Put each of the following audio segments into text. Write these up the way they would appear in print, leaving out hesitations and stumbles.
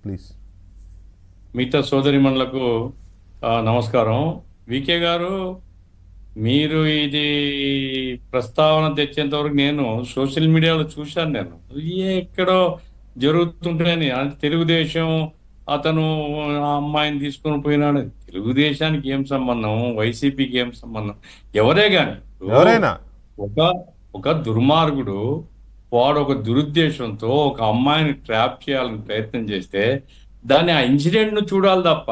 Please. మిగతా సోదరిమణులకు నమస్కారం. VK గారు, మీరు ఇది ప్రస్తావన తెచ్చేంత వరకు నేను సోషల్ మీడియాలో చూశాను. నేను ఎక్కడో జరుగుతుంటాయని, తెలుగుదేశం అతను ఆ అమ్మాయిని తీసుకొని పోయినాడు. తెలుగుదేశానికి ఏం సంబంధం, వైసీపీకి ఏం సంబంధం? ఎవరే కానీ ఎవరైనా ఒక ఒక దుర్మార్గుడు, వాడు ఒక దురుద్దేశంతో ఒక అమ్మాయిని ట్రాప్ చేయాలని ప్రయత్నం చేస్తే దాన్ని, ఆ ఇన్సిడెంట్ ను చూడాలి తప్ప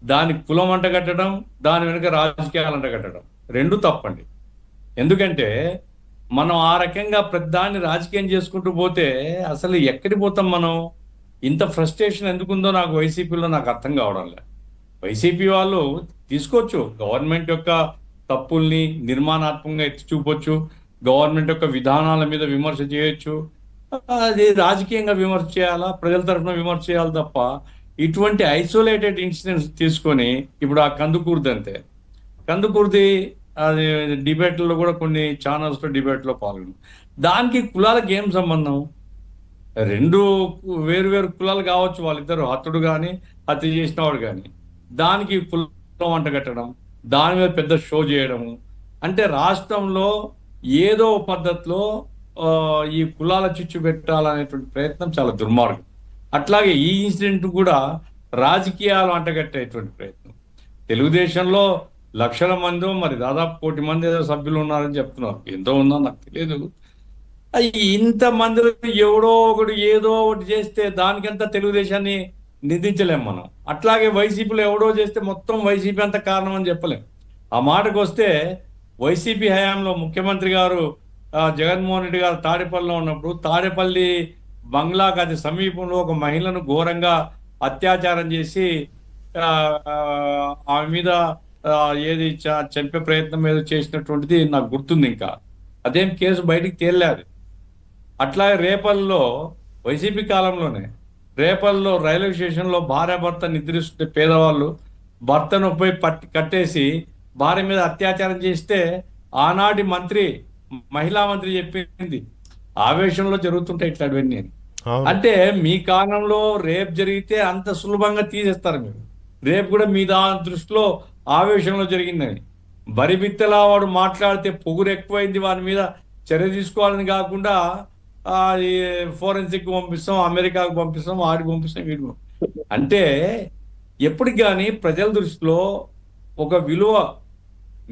దానికి కులం అంట కట్టడం, దాని వెనుక రాజకీయాలు అంట కట్టడం రెండు తప్పండి. ఎందుకంటే మనం ఆ రకంగా ప్రతిదాన్ని రాజకీయం చేసుకుంటూ పోతే అసలు ఎక్కడికి పోతాం మనం? ఇంత ఫ్రస్ట్రేషన్ ఎందుకుందో నాకు వైసీపీలో నాకు అర్థం కావడం లేదు. వైసీపీ వాళ్ళు తీసుకోవచ్చు, గవర్నమెంట్ యొక్క తప్పుల్ని నిర్మాణాత్మకంగా ఎత్తి చూపొచ్చు, గవర్నమెంట్ యొక్క విధానాల మీద విమర్శ చేయొచ్చు, అది రాజకీయంగా విమర్శ చేయాలా, ప్రజల తరఫున విమర్శ చేయాలి తప్ప ఇటువంటి ఐసోలేటెడ్ ఇన్సిడెంట్స్ తీసుకొని, ఇప్పుడు ఆ కందుకూర్ది అంతే, కందుకూర్ది అది డిబేట్లో కూడా కొన్ని ఛానల్స్లో డిబేట్లో పాల్గొను. దానికి కులాలకు ఏం సంబంధం? రెండు వేరు వేరు కులాలు కావచ్చు వాళ్ళిద్దరు, హతుడు కానీ హత్య చేసిన వాడు కానీ. దానికి కులం వంట కట్టడం, దాని మీద పెద్ద షో చేయడము అంటే రాష్ట్రంలో ఏదో పద్ధతిలో ఈ కులాల చిచ్చు పెట్టాలనేటువంటి ప్రయత్నం చాలా దుర్మార్గం. అట్లాగే ఈ ఇన్సిడెంట్ కూడా రాజకీయాలు అంటగట్టేటువంటి ప్రయత్నం. తెలుగుదేశంలో లక్షల మంది, మరి దాదాపు 1 కోటి మంది ఏదో సభ్యులు ఉన్నారని చెప్తున్నారు. ఎంతో ఉందో నాకు తెలియదు. ఇంత మందిలో ఎవడో ఒకడు ఏదో ఒకటి చేస్తే దానికంతా తెలుగుదేశాన్ని నిందించలేం మనం. అట్లాగే వైసీపీలో ఎవడో చేస్తే మొత్తం వైసీపీ అంత కారణం అని చెప్పలేం. ఆ మాటకు వస్తే వైసీపీ హయాంలో ముఖ్యమంత్రి గారు జగన్మోహన్ రెడ్డి గారు తాడేపల్లిలో ఉన్నప్పుడు, తాడేపల్లి బంగ్లాకు అది సమీపంలో ఒక మహిళను ఘోరంగా అత్యాచారం చేసి ఆమె మీద ఏది చంపే ప్రయత్నం ఏదో చేసినటువంటిది నాకు గుర్తుంది. ఇంకా అదేం కేసు బయటికి తేలేదు. అట్లాగే రేపల్లో వైసీపీ కాలంలోనే రేపల్లో రైల్వే స్టేషన్లో భార్యాభర్త నిద్రిస్తుంటే పేదవాళ్ళు భర్తను పోయి కట్టేసి భార్య మీద అత్యాచారం చేస్తే ఆనాటి మంత్రి, మహిళా మంత్రి చెప్పింది, ఆవేశంలో జరుగుతుంటాయి ఇట్లాంటివన్నీ. అంటే మీ కాలంలో రేప్ జరిగితే అంత సులభంగా తీసేస్తారు మీరు. రేపు కూడా మీ దృష్టిలో ఆవేశంలో జరిగిందని, బరిబిత్తలా వాడు మాట్లాడితే పొగురు ఎక్కువైంది, వాని మీద చర్య తీసుకోవాలని కాకుండా ఫోరెన్సిక్ పంపిస్తాం, అమెరికాకు పంపిస్తాం, ఆడికి పంపిస్తాం, వీడికి. అంటే ఎప్పటికి కానీ ప్రజల దృష్టిలో ఒక విలువ,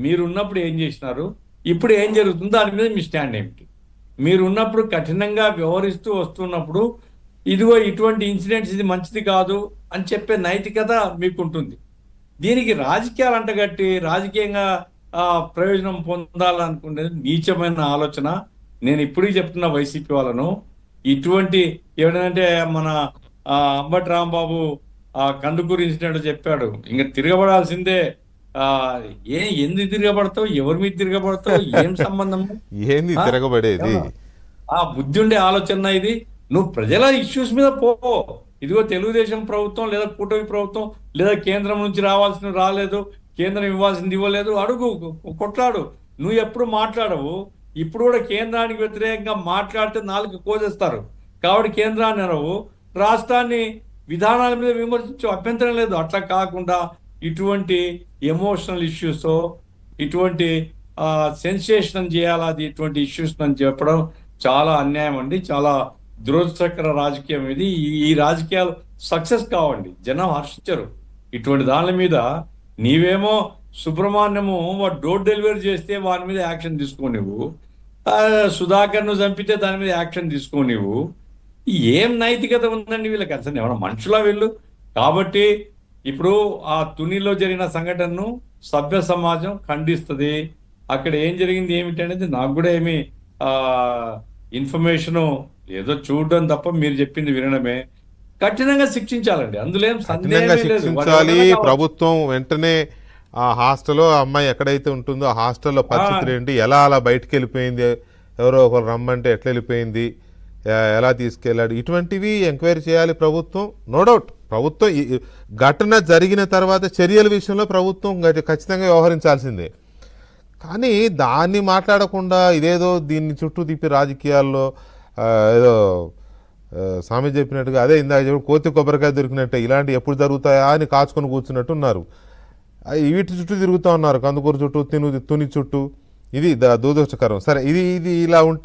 మీరున్నప్పుడు ఏం చేసినారు, ఇప్పుడు ఏం జరుగుతుందో దాని మీద మీ స్టాండ్ ఏమిటి? మీరున్నప్పుడు కఠినంగా వ్యవహరిస్తూ వస్తున్నప్పుడు ఇదిగో ఇటువంటి ఇన్సిడెంట్స్ ఇది మంచిది కాదు అని చెప్పే నైతికత మీకుంటుంది. దీనికి రాజకీయాలు అంటగట్టి రాజకీయంగా ప్రయోజనం పొందాలనుకునేది నీచమైన ఆలోచన. నేను ఇప్పటికీ చెప్తున్నా వైసీపీ వాళ్ళను, ఇటువంటి ఏమిటంటే మన అంబటి రాంబాబు కందుకూరు ఇన్సిడెంట్ చెప్పాడు, ఇంకా తిరగబడాల్సిందే. ఎందుకు తిరగబడతావు, ఎవరి మీద తిరగబడతావు, ఏం సంబంధం, ఏంది తిరగబడేది? బుద్ధి ఉండే ఆలోచన ఇది. నువ్వు ప్రజల ఇష్యూస్ మీద పో. ఇదిగో తెలుగుదేశం ప్రభుత్వం లేదా కూటమి ప్రభుత్వం లేదా కేంద్రం నుంచి రావాల్సిన రాలేదు, కేంద్రం ఇవ్వాల్సింది ఇవ్వలేదు, అడుగు, కొట్లాడు. నువ్వు ఎప్పుడు మాట్లాడవు. ఇప్పుడు కూడా కేంద్రానికి వ్యతిరేకంగా మాట్లాడితే 4 కోసేస్తారు. కాబట్టి కేంద్రాన్ని అనవు, రాష్ట్రాన్ని విధానాల మీద విమర్శించు, అభ్యంతరం లేదు. అట్లా కాకుండా ఇటువంటి ఎమోషనల్ ఇష్యూస్, ఇటువంటి సెన్సేషన్ చేయాలా ఇటువంటి ఇష్యూస్ అని చెప్పడం చాలా అన్యాయం అండి. చాలా దురదృష్టకర రాజకీయం ఇది. ఈ రాజకీయాలు సక్సెస్ కావండి, జనం హర్షించరు ఇటువంటి దాని మీద. నీవేమో సుబ్రహ్మణ్యము వాడు డోర్ డెలివరీ చేస్తే వాని మీద యాక్షన్ తీసుకోనివ్వు, సుధాకర్ను చంపితే దాని మీద యాక్షన్ తీసుకోనివ్వు. ఏం నైతికత ఉందండి వీళ్ళకి? అసలు ఏమన్నా మనుషులా వీళ్ళు? కాబట్టి ఇప్పుడు ఆ తునిలో జరిగిన సంఘటనను సభ్య సమాజం ఖండిస్తుంది. అక్కడ ఏం జరిగింది ఏమిటి అనేది నాకు కూడా ఏమి ఇన్ఫర్మేషన్, ఏదో చూడడం తప్ప మీరు చెప్పింది వినడమే. కఠినంగా శిక్షించాలండి, అందులో ఏం సందేహం లేదు. ప్రభుత్వం వెంటనే ఆ హాస్టల్లో అమ్మాయి ఎక్కడైతే ఉంటుందో ఆ హాస్టల్లో పరిస్థితులు ఏంటి, ఎలా అలా బయటకు వెళ్ళిపోయింది, ఎవరో ఒకరు రమ్మంటే ఎట్లా వెళ్ళిపోయింది, ఎలా తీసుకెళ్ళాడు, ఇటువంటివి ఎంక్వైరీ చేయాలి ప్రభుత్వం. నో డౌట్ ప్రభుత్వం ఘటన జరిగిన తర్వాత చర్యల విషయంలో ప్రభుత్వం ఖచ్చితంగా వ్యవహరించాల్సిందే. కానీ దాన్ని మాట్లాడకుండా ఇదేదో దీన్ని చుట్టూ తిప్పి రాజకీయాల్లో ఏదో స్వామి చెప్పినట్టుగా అదే ఇందాక చెప్పిన కోతి కొబ్బరికాయ దొరికినట్టే ఇలాంటి ఎప్పుడు జరుగుతాయా అని కాచుకొని కూర్చున్నట్టు ఉన్నారు. వీటి చుట్టూ తిరుగుతూ ఉన్నారు, కందుకూరు చుట్టూ, తుని చుట్టూ. ఇది దురదృష్టకరం. సరే, ఇది ఇలా ఉంటే